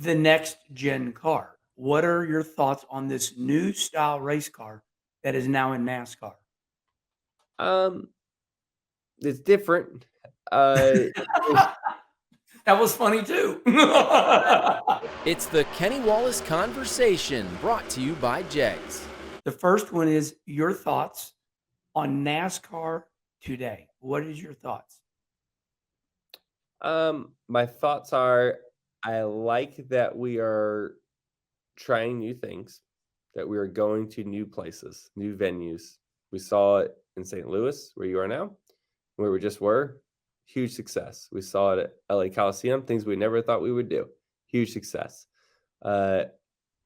the next gen car. What are your thoughts on this new style race car that is now in NASCAR? Um, it's different. Uh, That was funny too. It's the Kenny Wallace Conversation, brought to you by JEGS. The first one is your thoughts on NASCAR today. What is your thoughts? my thoughts are I like that we are trying new things, that we are going to new places, new venues. We saw it in St. Louis, where you are now, where we just were. Huge success. We saw it at LA Coliseum, things we never thought we would do. Huge success. Uh,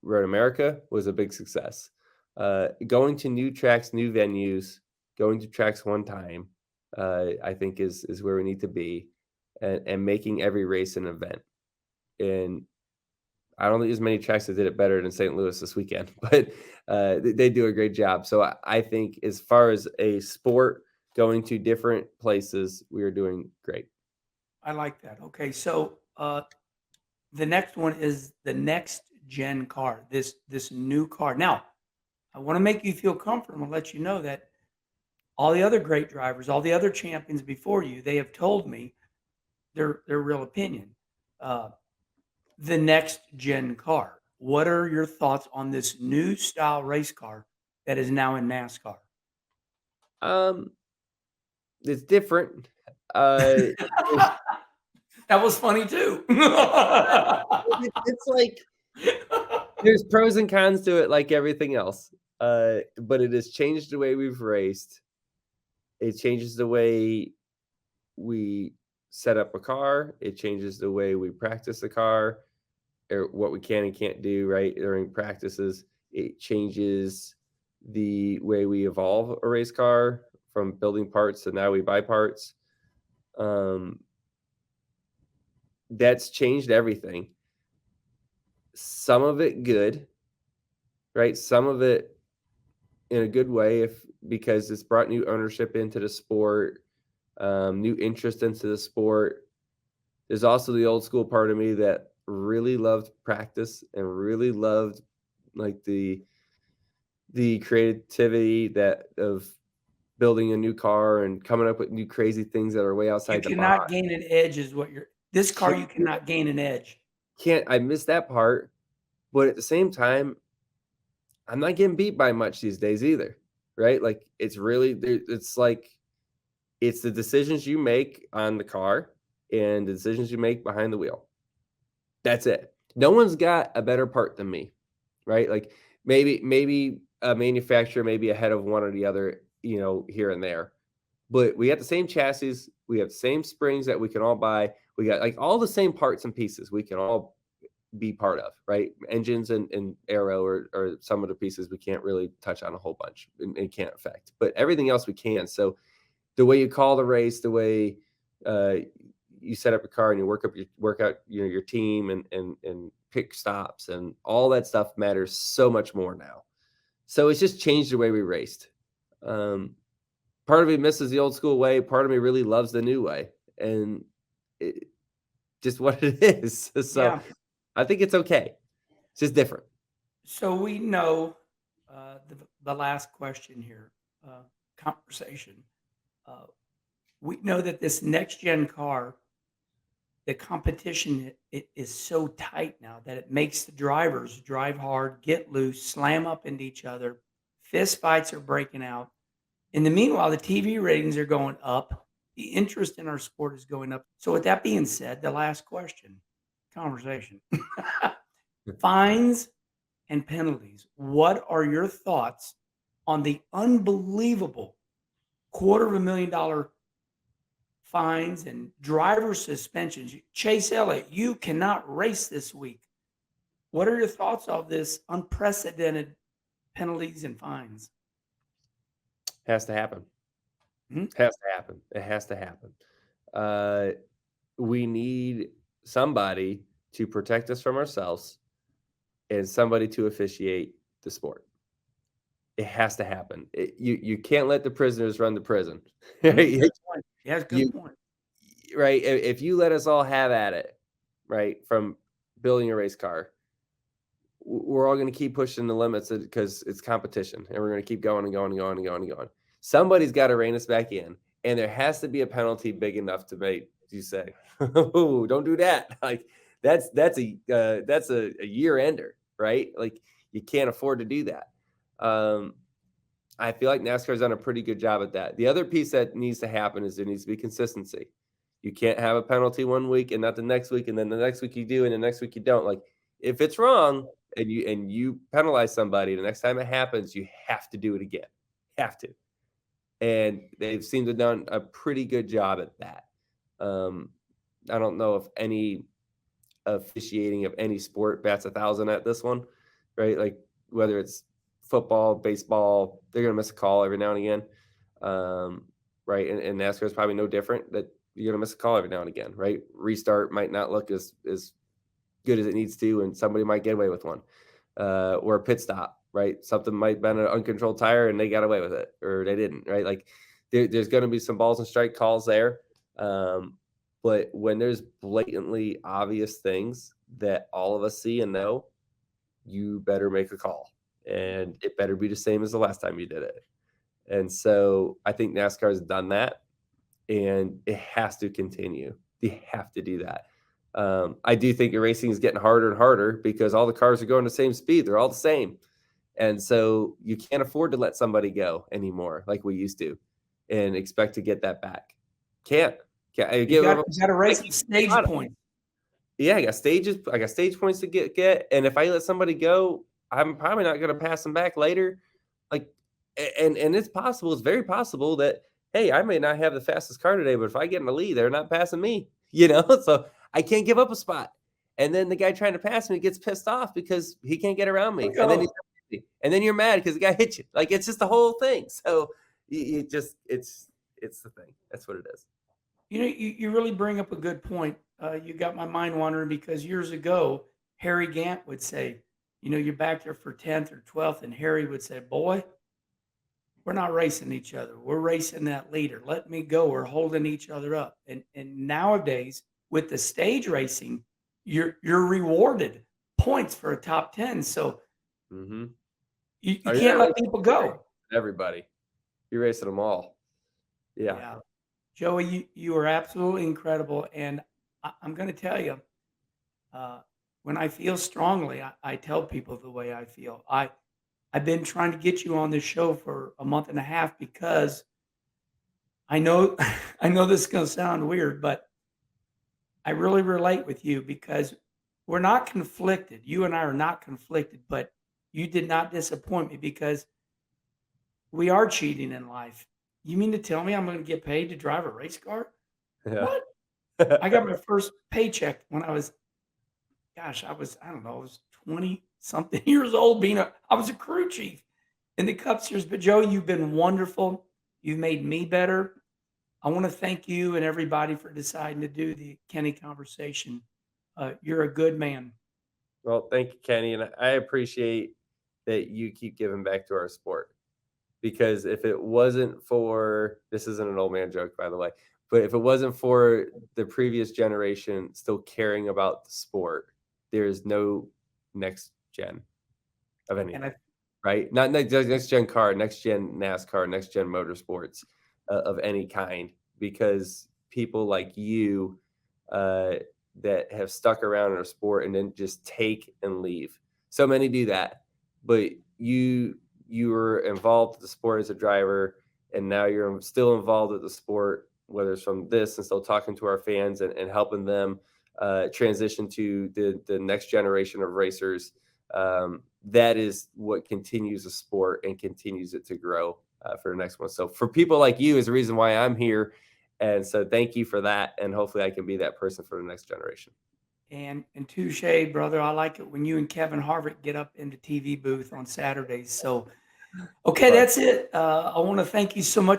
Road America was a big success. Going to new tracks, new venues, going to tracks one time, I think is where we need to be, and making every race an event. And I don't think there's many tracks that did it better than St. Louis this weekend, but they do a great job. So I think as far as a sport going to different places, we are doing great. I like that. Okay, so the next one is the next gen car. This new car. Now, I want to make you feel comfortable and let you know that all the other great drivers, all the other champions before you, they have told me their real opinion. Uh, the next gen car. What are your thoughts on this new style race car that is now in NASCAR? Um, it's different. Uh, That was funny too. it's like there's pros and cons to it, like everything else. But it has changed the way we've raced. It changes the way we set up a car. It changes the way we practice the car, or what we can and can't do right during practices. It changes the way we evolve a race car from building parts to now we buy parts. Um, that's changed everything. Some of it good, right? Some of it in a good way, if because it's brought new ownership into the sport, new interest into the sport. There's also the old school part of me that really loved practice and really loved like the creativity that of building a new car and coming up with new crazy things that are way You outside the box. cannot gain an edge is what you're this car you Can't, cannot gain an edge. can't I miss that part, but at the same time, I'm not getting beat by much these days either, right? Like it's really it's like it's the decisions you make on the car and the decisions you make behind the wheel. That's it. No one's got a better part than me, right? Like maybe a manufacturer may be ahead of one or the other, here and there. But we got the same chassis, we have the same springs that we can all buy. We got like all the same parts and pieces we can all be part of, right? Engines and aero or some of the pieces we can't really touch on a whole bunch and can't affect, but everything else we can. So the way you call the race, the way uh, you set up your car and you work out your team and pick stops and all that stuff matters so much more now. So it's just changed the way we raced. Um, Part of me misses the old school way. Part of me really loves the new way, and it, just what it is. So Yeah. I think it's okay. It's just different. So we know the last question here, conversation. Uh, we know that this next gen car, the competition it is so tight now that it makes the drivers drive hard, get loose, slam up into each other. Fist fights are breaking out. In the meanwhile, the TV ratings are going up. The interest in our sport is going up. So, with that being said, the last question, conversation, fines and penalties. What are your thoughts on the unbelievable $250,000 fines and driver suspensions? Chase Elliott, you cannot race this week. What are your thoughts of this unprecedented penalties and fines? Has to happen. Hmm? Has to happen. It has to happen. Uh, we need somebody to protect us from ourselves and somebody to officiate the sport. It has to happen. You can't let the prisoners run the prison. Mhm. Right? Good point. Yeah, that's a good You point. right. If you let us all have at it, right, from building a race car. We're all going to keep pushing the limits because it's competition, and we're going to keep going and going and going and going and going. Somebody's got to rein us back in, and there has to be a penalty big enough to make you say, "Oh, don't do that." Like that's a year ender, right? Like you can't afford to do that. I feel like NASCAR's done a pretty good job at that. The other piece that needs to happen is there needs to be consistency. You can't have a penalty one week and not the next week, and then the next week you do, and the next week you don't. Like if it's wrong and you penalize somebody, the next time it happens, you have to do it again. Have to. And they've seemed to have done a pretty good job at that. I don't know if any officiating of any sport bats 1,000 at this one, right? Like whether it's football, baseball, they're going to miss a call every now and again. Right. And NASCAR is probably no different, that you're going to miss a call every now and again, right? Restart might not look as good as it needs to, and somebody might get away with one, or a pit stop, right? Something might have been an uncontrolled tire and they got away with it, or they didn't, right? Like there's going to be some balls and strike calls there. But when there's blatantly obvious things that all of us see and know, you better make a call, and it better be the same as the last time you did it. And so I think NASCAR has done that, and it has to continue. They have to do that. I do think the racing is getting harder and harder because all the cars are going the same speed. They're all the same. And so you can't afford to let somebody go anymore like we used to and expect to get that back. Can't. You got to race the stage points. Yeah, I got stage points to get. And if I let somebody go, I'm probably not going to pass them back later. Like, and it's possible. It's very possible that, hey, I may not have the fastest car today, but if I get in the lead, they're not passing me, so I can't give up a spot. And then the guy trying to pass me gets pissed off because he can't get around me. And then you're mad because the guy hit you. Like, it's just the whole thing. So it's the thing. That's what it is. You really bring up a good point. You got my mind wandering because years ago, Harry Gant would say, you're back there for 10th or 12th, and Harry would say, boy, we're not racing each other. We're racing that leader. Let me go. We're holding each other up. And nowadays, with the stage racing, you're rewarded points for a top 10. So you can't let people go. Everybody. You're racing them all. Yeah. Joey, you are absolutely incredible. And I'm going to tell you, when I feel strongly, I tell people the way I feel. I've been trying to get you on this show for a month and a half because I know this is going to sound weird, but I really relate with you because we're not conflicted. You and I are not conflicted, but you did not disappoint me because we are cheating in life. You mean to tell me I'm going to get paid to drive a race car? Yeah. What? I got my first paycheck when I was 20 something years old. I was a crew chief in the Cup Series. But Joe, you've been wonderful. You've made me better. I want to thank you and everybody for deciding to do the Kenny Conversation. You're a good man. Well, thank you, Kenny. And I appreciate that you keep giving back to our sport, because if it wasn't for, this isn't an old man joke, by the way, but if it wasn't for the previous generation still caring about the sport, there is no next gen of anything, right? Not next gen car, next gen NASCAR, next gen motorsports of any kind, because people like you that have stuck around in a sport and then just take and leave. So many do that, but you were involved with the sport as a driver, and now you're still involved with the sport, whether it's from this and still talking to our fans and helping them transition to the next generation of racers. That is what continues the sport and continues it to grow for the next one. So for people like you is the reason why I'm here. And so thank you for that. And hopefully I can be that person for the next generation. And touche, brother. I like it when you and Kevin Harvick get up in the TV booth on Saturdays. So, okay, that's it. I want to thank you so much